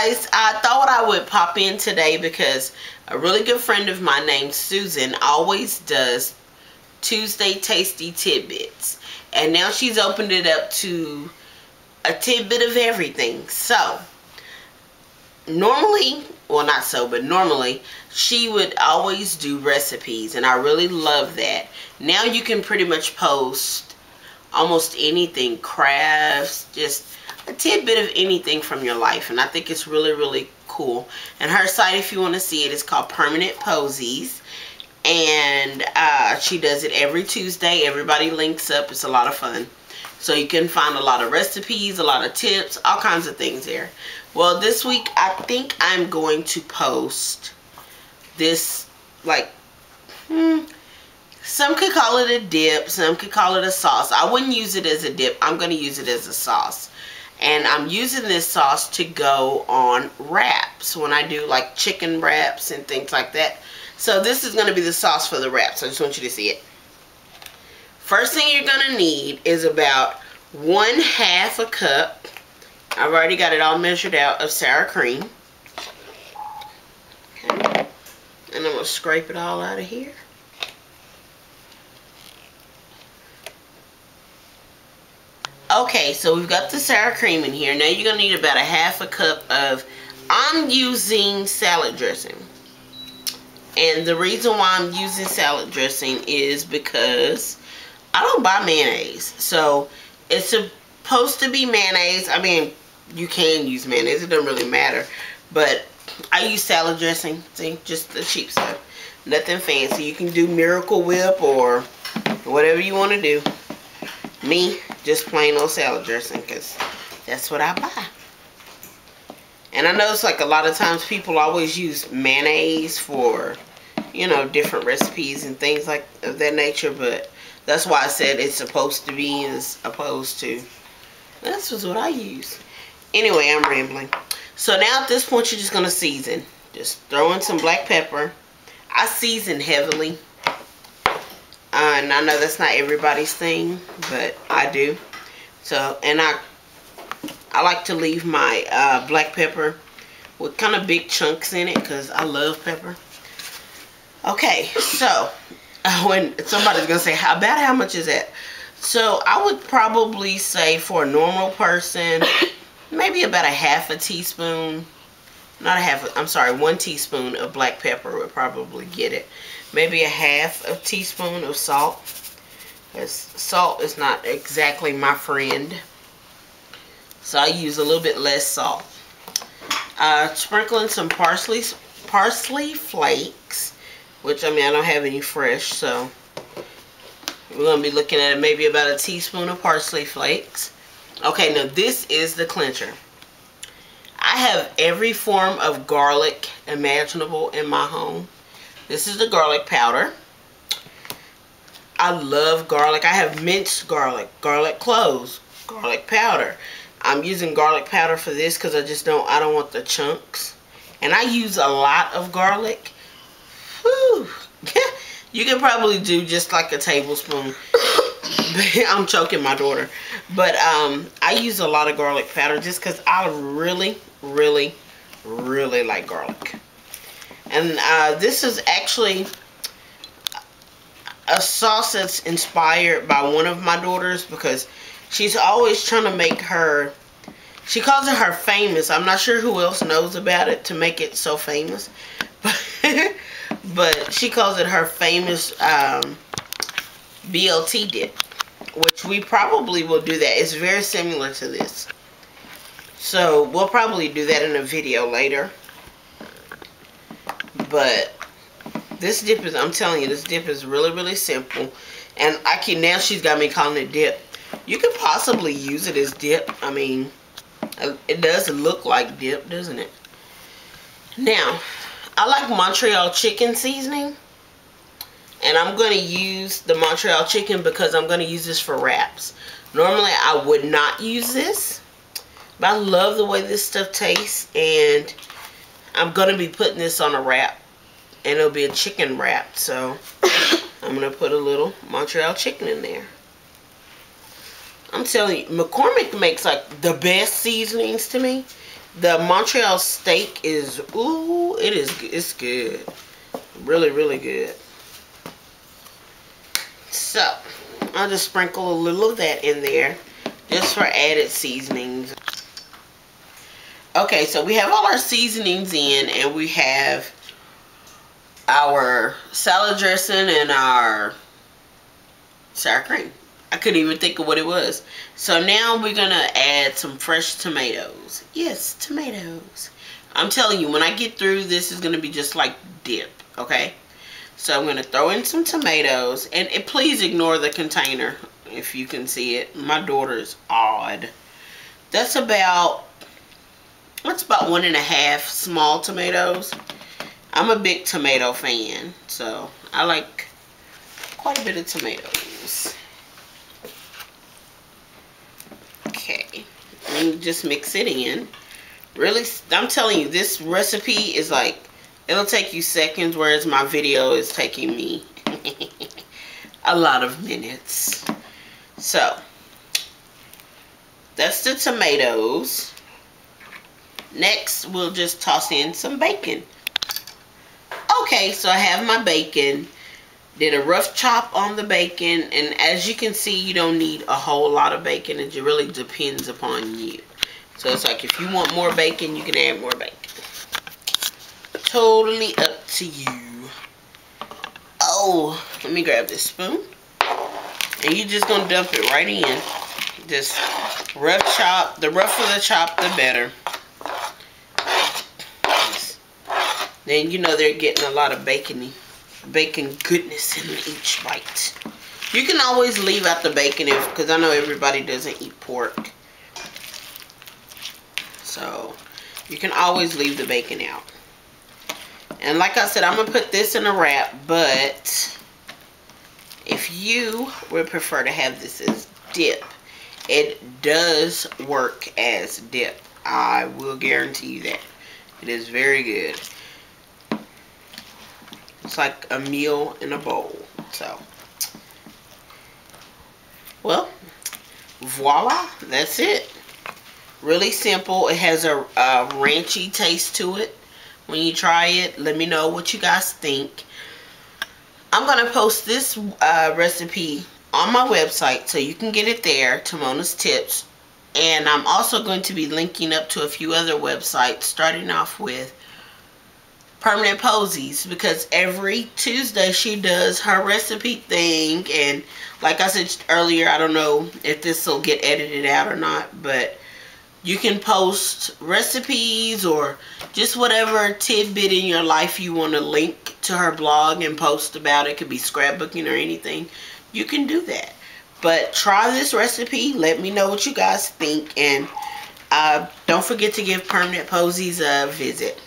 guys, I thought I would pop in today because a really good friend of mine named Susan always does Tuesday Tasty Tidbits, and now she's opened it up to a tidbit of everything. So normally, well, not so, but normally she would always do recipes, and I really love that. Now you can pretty much post almost anything, crafts, just a tidbit of anything from your life, and I think it's really, really cool. And her site, if you want to see it, is called Permanent Posies, and she does it every Tuesday. Everybody links up. It's a lot of fun. So you can find a lot of recipes, a lot of tips, all kinds of things there. Well, this week I think I'm going to post this, like, some could call it a dip, some could call it a sauce. I wouldn't use it as a dip. I'm going to use it as a sauce. And I'm using this sauce to go on wraps when I do like chicken wraps and things like that. So this is going to be the sauce for the wraps. I just want you to see it. First thing you're going to need is about 1/2 a cup. I've already got it all measured out of sour cream. Okay. And I'm going to scrape it all out of here. Okay, so we've got the sour cream in here. Now you're going to need about 1/2 a cup of, I'm using salad dressing. And the reason why I'm using salad dressing is because I don't buy mayonnaise. So it's supposed to be mayonnaise. I mean, you can use mayonnaise. It doesn't really matter. But I use salad dressing. See, just the cheap stuff. Nothing fancy. You can do Miracle Whip or whatever you want to do. Me, just plain old salad dressing, because that's what I buy. And I know it's like a lot of times people always use mayonnaise for, you know, different recipes and things like of that nature, but that's why I said it's supposed to be as opposed to. This was what I use. Anyway, I'm rambling. So now at this point you're just going to season. Just throw in some black pepper. I season heavily. And I know that's not everybody's thing, but I do. So, and I like to leave my black pepper with kind of big chunks in it because I love pepper. Okay, so when somebody's going to say, how much is that? So I would probably say for a normal person, maybe about 1/2 teaspoon. Not a half, I'm sorry, 1 teaspoon of black pepper would probably get it. Maybe 1/2 teaspoon of salt. Because salt is not exactly my friend. So I use a little bit less salt. Sprinkling some parsley flakes. Which, I mean, I don't have any fresh. So we're going to be looking at maybe about 1 teaspoon of parsley flakes. Okay, now this is the clincher. I have every form of garlic imaginable in my home. This is the garlic powder. I love garlic. I have minced garlic, garlic cloves, garlic powder. I'm using garlic powder for this because I don't want the chunks. And I use a lot of garlic. Whew. You can probably do just like a tablespoon. I'm choking my daughter. But I use a lot of garlic powder just because I really, really, really like garlic. And this is actually a sauce that's inspired by one of my daughters because she's always trying to make her, she calls it her famous. I'm not sure who else knows about it to make it so famous. But she calls it her famous BLT Dip, which we probably will do that. It's very similar to this. So we'll probably do that in a video later. But this dip is, I'm telling you, this dip is really, really simple. And now she's got me calling it dip. You could possibly use it as dip. I mean, it does look like dip, doesn't it? Now, I like Montreal chicken seasoning. And I'm going to use the Montreal chicken because I'm going to use this for wraps. Normally, I would not use this. But I love the way this stuff tastes. And I'm going to be putting this on a wrap. And it'll be a chicken wrap. So, I'm going to put a little Montreal chicken in there. I'm telling you, McCormick makes like the best seasonings to me. The Montreal steak is, ooh, it's good. Really, really good. So, I'll just sprinkle a little of that in there just for added seasonings. Okay, so we have all our seasonings in, and we have our salad dressing and our sour cream. I couldn't even think of what it was. So now we're going to add some fresh tomatoes. Yes, tomatoes. I'm telling you, when I get through, this is going to be just like dip, okay? So I'm going to throw in some tomatoes. And please ignore the container if you can see it. My daughter's odd. That's about 1.5 small tomatoes. I'm a big tomato fan, so I like quite a bit of tomatoes. Okay, and just mix it in. Really, I'm telling you, this recipe is like, it'll take you seconds, whereas my video is taking me a lot of minutes. So, that's the tomatoes. Next, we'll just toss in some bacon. Okay, so I have my bacon. Did a rough chop on the bacon, and as you can see, you don't need a whole lot of bacon. It really depends upon you. So it's like, if you want more bacon, you can add more bacon. Totally up to you. Oh, let me grab this spoon. And you're just going to dump it right in. Just rough chop. The rougher the chop, the better. Then you know they're getting a lot of bacon goodness in each bite. You can always leave out the bacon because I know everybody doesn't eat pork. So you can always leave the bacon out. And like I said, I'm going to put this in a wrap, but if you would prefer to have this as dip, it does work as dip. I will guarantee you that. It is very good. It's like a meal in a bowl. So, well, voila, that's it. Really simple. It has a ranchy taste to it. When you try it, let me know what you guys think. I'm going to post this recipe on my website so you can get it there, Timona's Tips. And I'm also going to be linking up to a few other websites, starting off with Permanent Posies, because every Tuesday she does her recipe thing. And like I said earlier, I don't know if this will get edited out or not, but you can post recipes or just whatever tidbit in your life you want to link to her blog and post about. It could be scrapbooking or anything. You can do that. But try this recipe. Let me know what you guys think. And don't forget to give Permanent Posies a visit.